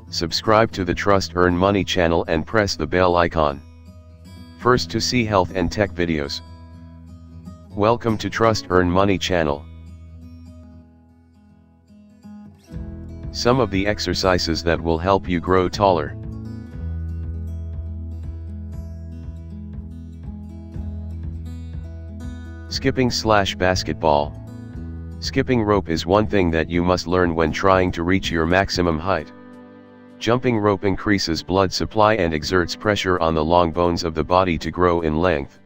Subscribe to the Trust Earn Money channel and press the bell icon. First to see health and tech videos. Welcome to Trust Earn Money channel. Some of the exercises that will help you grow taller. Skipping/basketball. Skipping rope is one thing that you must learn when trying to reach your maximum height. Jumping rope increases blood supply and exerts pressure on the long bones of the body to grow in length.